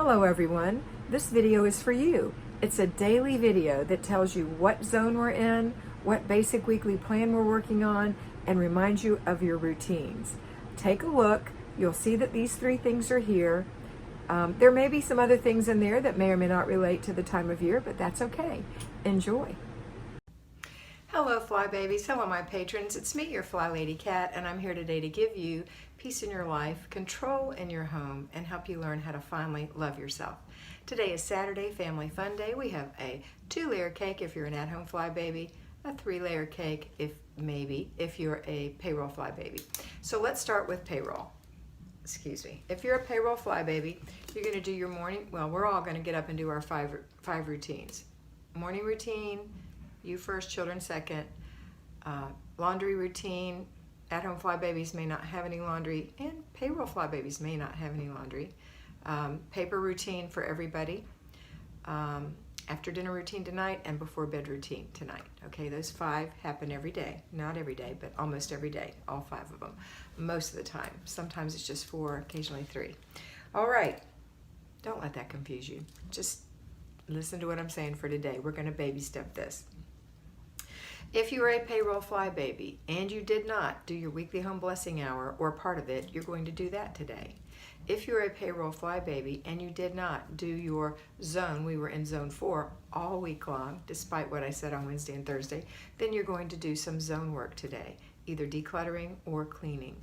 Hello everyone, this video is for you. It's a daily video that tells you what zone we're in, what basic weekly plan we're working on, and reminds you of your routines. Take a look, you'll see that these three things are here. There may be some other things in there that may or may not relate to the time of year, but that's okay. Enjoy. Hello Fly Babies, hello my patrons. It's me, your FlyLady Kat, and I'm here today to give you peace in your life, control in your home, and help you learn how to finally love yourself. Today is Saturday, Family Fun Day. We have a 2-layer cake if you're an at-home Fly Baby, a 3-layer cake if you're a payroll Fly Baby. So let's start with payroll. If you're a payroll Fly Baby, you're going to do your morning, well, we're all going to get up and do our five routines. Morning routine, you first, children second. Laundry routine, at-home Fly Babies may not have any laundry, and payroll Fly Babies may not have any laundry. Paper routine for everybody. After dinner routine tonight, and before bed routine tonight. Okay, those 5 happen every day. Not every day, but almost every day. All 5 of them. Most of the time. Sometimes it's just 4, occasionally 3. All right. Don't let that confuse you. Just listen to what I'm saying for today. We're going to baby step this. If you are a payroll Fly Baby and you did not do your weekly home blessing hour or part of it, you're going to do that today. If you're a payroll Fly Baby and you did not do your zone, we were in zone 4 all week long, despite what I said on Wednesday and Thursday, then you're going to do some zone work today, either decluttering or cleaning.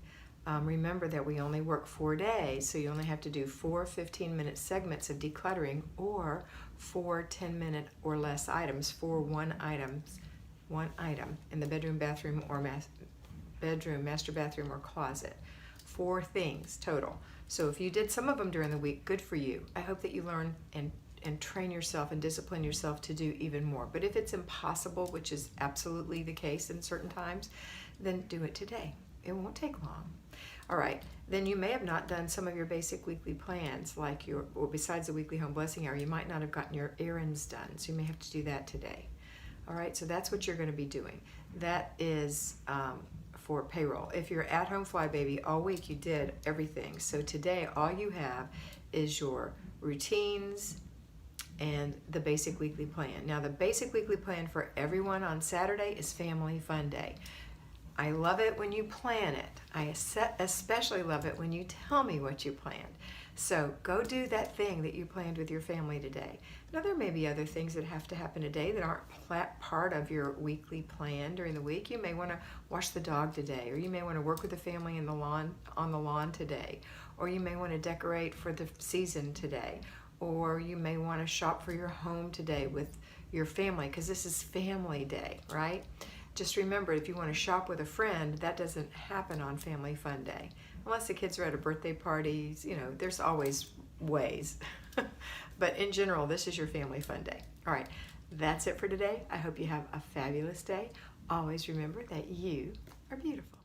Remember that we only work 4 days, so you only have to do 4 15-minute segments of decluttering or 4 10-minute or less items, 4 one item in the bedroom, bathroom, or master bathroom, or closet. 4 things total. So if you did some of them during the week, good for you. I hope that you learn and train yourself and discipline yourself to do even more. But if it's impossible, which is absolutely the case in certain times, then do it today. It won't take long. All right, then you may have not done some of your basic weekly plans, like besides the weekly home blessing hour, you might not have gotten your errands done, so you may have to do that today. All right, so that's what you're going to be doing. That is for payroll. If you're at-home Fly Baby, all week you did everything. So today, all you have is your routines and the basic weekly plan. Now, the basic weekly plan for everyone on Saturday is Family Fun Day. I love it when you plan it. I especially love it when you tell me what you planned. So go do that thing that you planned with your family today. Now there may be other things that have to happen today that aren't part of your weekly plan during the week. You may want to wash the dog today, or you may want to work with the family on the lawn today, or you may want to decorate for the season today, or you may want to shop for your home today with your family, because this is Family Day, right? Just remember, if you want to shop with a friend, that doesn't happen on Family Fun Day. Unless the kids are at a birthday party, there's always ways. But in general, this is your Family Fun Day. All right, that's it for today. I hope you have a fabulous day. Always remember that you are beautiful.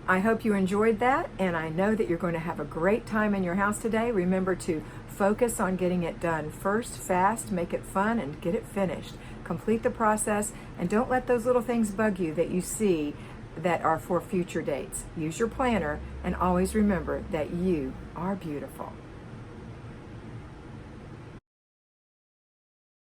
I hope you enjoyed that, and I know that you're going to have a great time in your house today. Remember to focus on getting it done first, fast, make it fun, and get it finished. Complete the process, and don't let those little things bug you that you see that are for future dates. Use your planner, and always remember that you are beautiful.